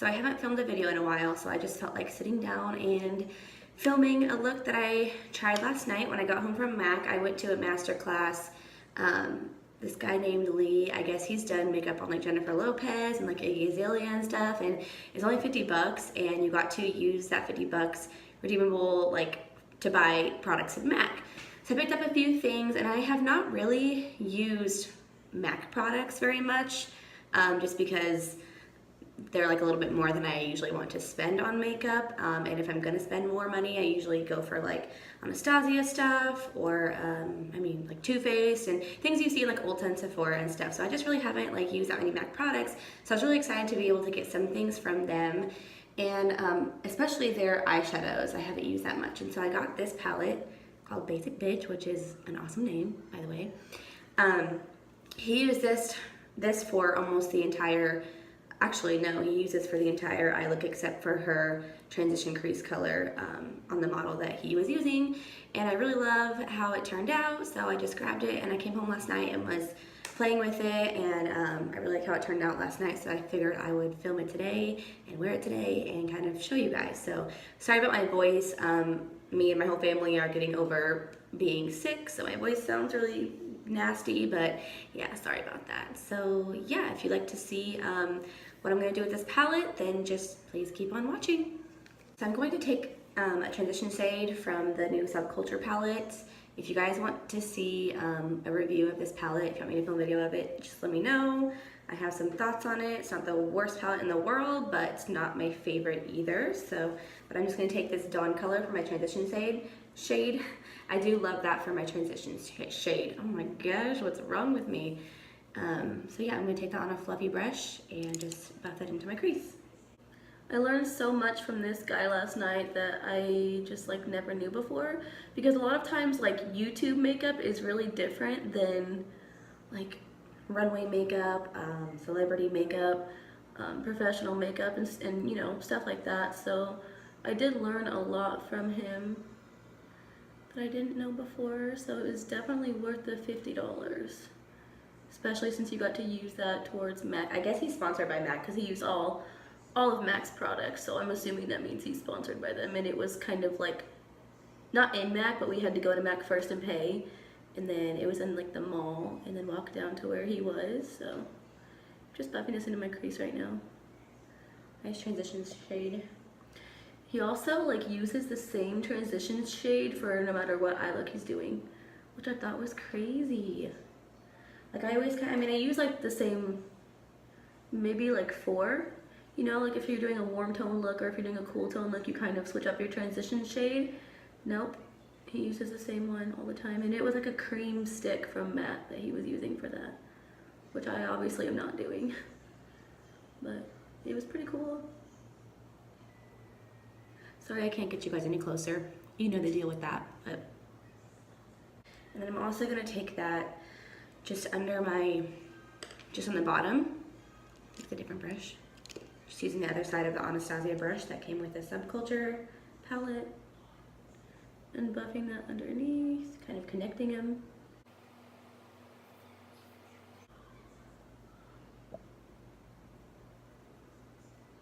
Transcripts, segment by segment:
So I haven't filmed a video in a while, so I just felt like sitting down and filming a look that I tried last night when I got home from MAC. I went to a master class. This guy named Lee, I guess he's done makeup on like Jennifer Lopez and like Iggy Azalea and stuff, and it's only 50 bucks, and you got to use that 50 bucks redeemable like to buy products at MAC. So I picked up a few things, and I have not really used MAC products very much, just because they're like a little bit more than I usually want to spend on makeup, and if I'm gonna spend more money, I usually go for like Anastasia stuff, or I mean like Too Faced and things you see in like Ulta and Sephora and stuff. So I just really haven't like used that many MAC products, so I was really excited to be able to get some things from them, and especially their eyeshadows. I haven't used that much, and so I got this palette called Basic Bitch, which is an awesome name, by the way. He used this for almost the entire, actually no, he uses for the entire eye look except for her transition crease color on the model that he was using, and I really love how it turned out, so I just grabbed it and I came home last night and was playing with it, and I really like how it turned out last night, so I figured I would film it today and wear it today and kind of show you guys. So sorry about my voice. Me and my whole family are getting over being sick, so my voice sounds really nasty, but yeah, sorry about that. So yeah, if you'd like to see what I'm going to do with this palette, then just please keep on watching. So I'm going to take a transition shade from the new Subculture palette. If you guys want to see a review of this palette, if you want me to film a video of it, just let me know. I have some thoughts on it. It's not the worst palette in the world, but it's not my favorite either. But I'm just going to take this Dawn color for my transition shade. I do love that for my transition shade. Oh my gosh, what's wrong with me? So yeah, I'm going to take that on a fluffy brush and just buff that into my crease. I learned so much from this guy last night that I just like never knew before, because a lot of times like YouTube makeup is really different than like runway makeup, celebrity makeup, professional makeup, and you know, stuff like that. So I did learn a lot from him that I didn't know before, so it was definitely worth the $50, especially since you got to use that towards MAC. I guess he's sponsored by MAC because he used all of MAC's products, so I'm assuming that means he's sponsored by them, and it was kind of like not in MAC, but we had to go to MAC first and pay, and then it was in like the mall, and then walk down to where he was. So just buffing this into my crease right now. Nice transition shade. He also like uses the same transition shade for no matter what eye look he's doing, which I thought was crazy. Like I always I use like the same, maybe like 4, you know, like if you're doing a warm tone look or if you're doing a cool tone look, you kind of switch up your transition shade. Nope, he uses the same one all the time, and it was like a cream stick from MAC that he was using for that, which I obviously am not doing, but it was pretty cool. Sorry I can't get you guys any closer. You know the deal with that. And then I'm also gonna take that just under just on the bottom, with a different brush. Just using the other side of the Anastasia brush that came with the Subculture palette, and buffing that underneath, kind of connecting them.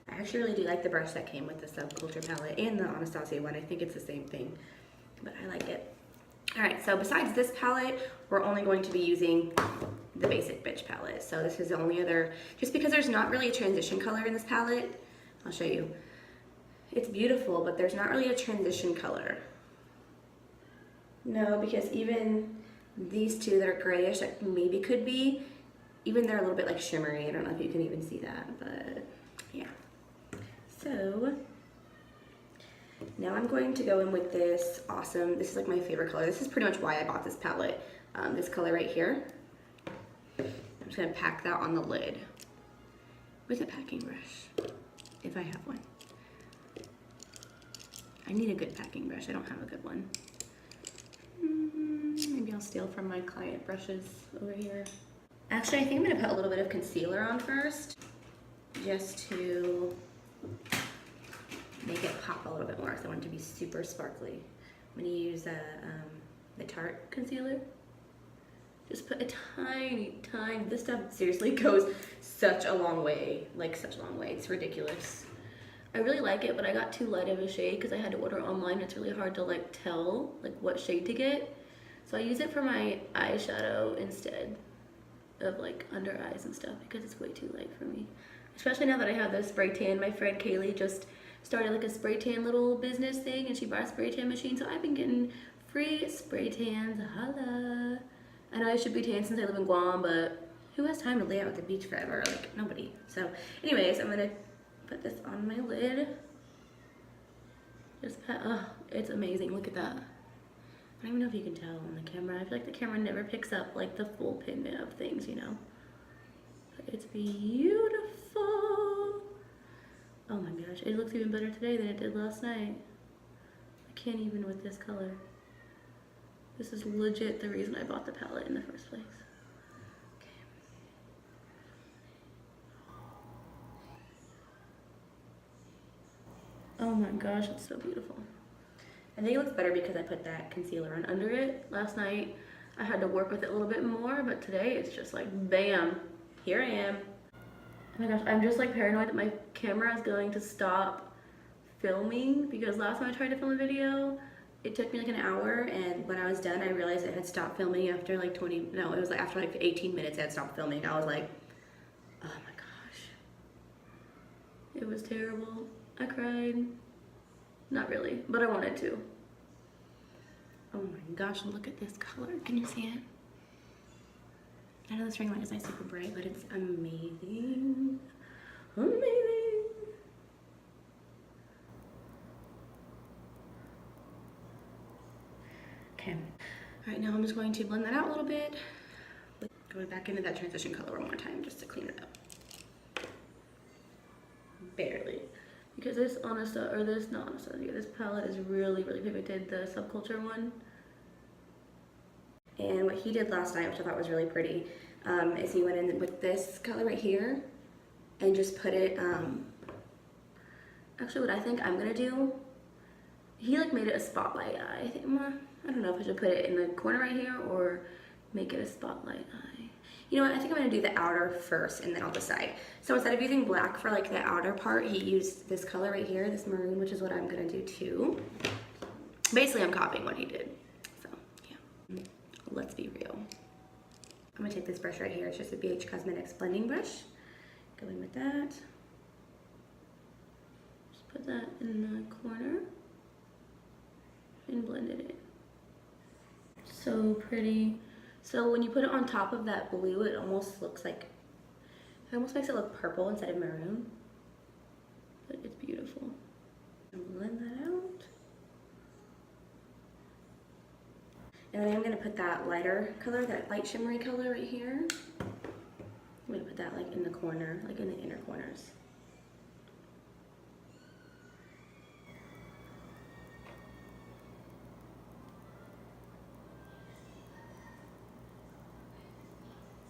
I actually really do like the brush that came with the Subculture palette and the Anastasia one. I think it's the same thing, but I like it. All right, so besides this palette, we're only going to be using the Basic Bitch palette. So this is the only other, just because there's not really a transition color in this palette, I'll show you. It's beautiful, but there's not really a transition color. No, because even these two that are grayish, that maybe could be, even they're a little bit like shimmery. I don't know if you can even see that, but yeah. So now I'm going to go in with this awesome, this is like my favorite color. This is pretty much why I bought this palette. This color right here. I'm just gonna pack that on the lid with a packing brush, if I have one. I need a good packing brush. I don't have a good one. Maybe I'll steal from my client brushes over here. Actually, I think I'm gonna put a little bit of concealer on first, just to make it pop a little bit more, because I want it to be super sparkly. I'm gonna use the Tarte concealer. Just put a tiny, this stuff seriously goes such a long way, like such a long way. It's ridiculous. I really like it, but I got too light of a shade because I had to order online. It's really hard to like tell like what shade to get. So I use it for my eyeshadow instead of like under eyes and stuff because it's way too light for me. Especially now that I have this spray tan. My friend Kaylee just started like a spray tan little business thing and she bought a spray tan machine. So I've been getting free spray tans. Holla. I know I should be tan since I live in Guam, but who has time to lay out at the beach forever? Like nobody. So anyways, I'm gonna put this on my lid. Just pat, oh, it's amazing. Look at that. I don't even know if you can tell on the camera. I feel like the camera never picks up like the full pigment of things, you know. But it's beautiful. Oh my gosh, it looks even better today than it did last night. I can't even with this color. This is legit the reason I bought the palette in the first place. Okay. Oh my gosh, it's so beautiful. I think it looks better because I put that concealer on under it. Last night I had to work with it a little bit more, but today it's just like bam, here I am. Oh my gosh, I'm just like paranoid that my camera is going to stop filming because last time I tried to film a video, it took me like an hour, and when I was done I realized it had stopped filming after like it was like after like 18 minutes it had stopped filming. I was like, oh my gosh. It was terrible. I cried. Not really, but I wanted to. Oh my gosh, look at this color. Can you see it? I know this ring light is not super bright, but it's amazing. Amazing. Okay. All right, now I'm just going to blend that out a little bit. Going back into that transition color one more time just to clean it up. Barely. Because this this palette is really, really pigmented, the Subculture one. And what he did last night, which I thought was really pretty, is he went in with this color right here and just put it, actually what I think I'm gonna do, he like made it a spotlight eye. I don't know if I should put it in the corner right here or make it a spotlight eye. You know what, I think I'm gonna do the outer first and then I'll decide. So instead of using black for like the outer part, he used this color right here, this maroon, which is what I'm gonna do too. Basically, I'm copying what he did. So yeah, let's be real. I'm gonna take this brush right here. It's just a BH Cosmetics blending brush. Go in with that. Just put that in the corner and blend it in. So pretty. So when you put it on top of that blue, it almost looks like, it almost makes it look purple instead of maroon. But it's beautiful. And blend that out. And then I'm gonna put that lighter color, that light shimmery color right here. I'm gonna put that like in the corner, like in the inner corners.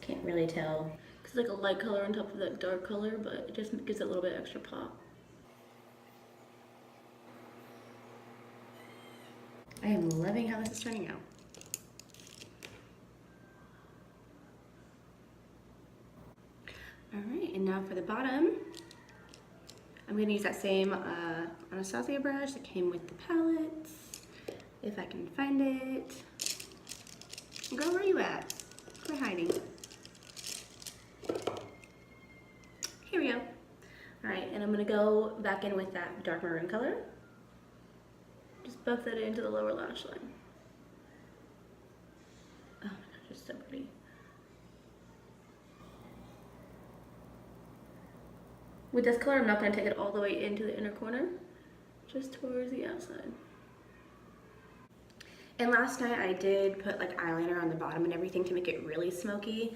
Can't really tell. It's like a light color on top of that dark color, but it just gives it a little bit extra pop. I am loving how this is turning out. All right, and now for the bottom, I'm gonna use that same Anastasia brush that came with the palettes, if I can find it. Girl, where are you at? Quit hiding. Here we go. All right, and I'm gonna go back in with that dark maroon color. Just buff that into the lower lash line. Oh my gosh, it's so pretty. With this color, I'm not gonna take it all the way into the inner corner, just towards the outside. And last night I did put like eyeliner on the bottom and everything to make it really smoky.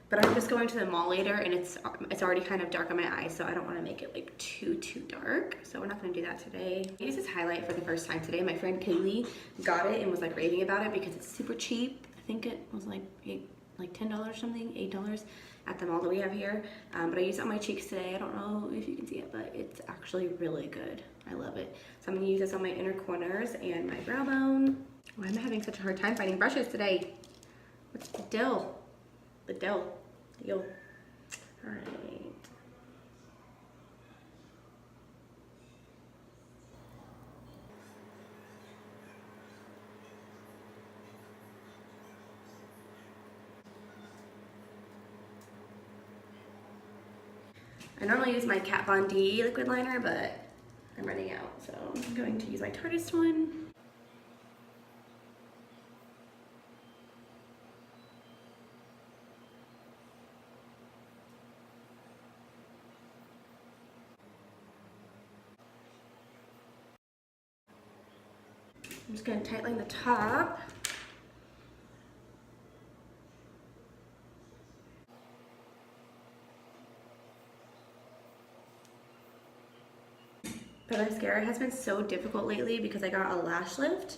But I'm just going to the mall later and it's already kind of dark on my eyes, so I don't want to make it like too dark. So we're not going to do that today. I used this highlight for the first time today. My friend Kaylee got it and was like raving about it because it's super cheap. I think it was like $10 something, $8 at the mall that we have here. But I used it on my cheeks today. I don't know if you can see it, but it's actually really good. I love it. So I'm going to use this on my inner corners and my brow bone. Why am I having such a hard time finding brushes today? What's the deal? The deal. All right. I normally use my Kat Von D liquid liner, but I'm running out, so I'm going to use my Tarte one. I'm just going to tightline the top. The mascara has been so difficult lately because I got a lash lift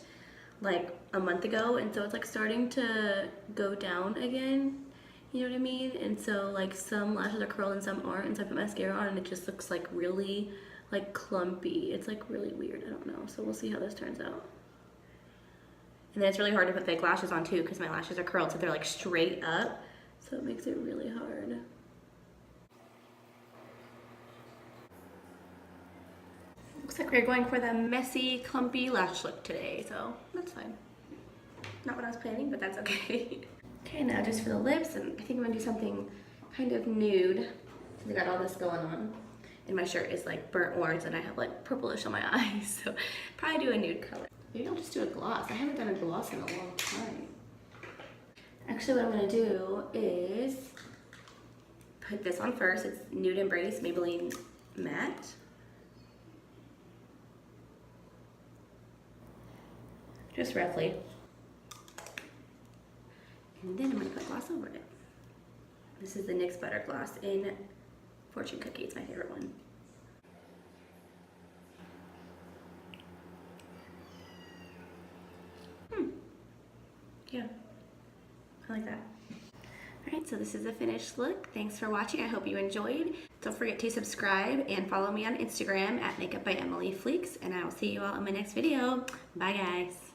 like a month ago, and so it's like starting to go down again, you know what I mean? And so like some lashes are curled and some aren't, and so I put mascara on and it just looks like really like clumpy. It's like really weird, I don't know. So we'll see how this turns out. And then it's really hard to put fake lashes on too because my lashes are curled, so they're like straight up, so it makes it really hard. Looks like we're going for the messy, clumpy lash look today, so that's fine. Not what I was planning, but that's okay. Okay, now just for the lips, and I think I'm gonna do something kind of nude. I got all this going on, and my shirt is like burnt orange, and I have like purplish on my eyes, so probably do a nude color. Maybe I'll just do a gloss. I haven't done a gloss in a long time. Actually, what I'm gonna do is put this on first. It's Nude Embrace Maybelline Matte. Just roughly. And then I'm gonna put gloss over it. This is the NYX Butter Gloss in Fortune Cookie. It's my favorite one. Yeah, I like that. Alright, so this is the finished look. Thanks for watching. I hope you enjoyed. Don't forget to subscribe and follow me on Instagram at Makeup by Emily Fleeks, and I will see you all in my next video. Bye guys.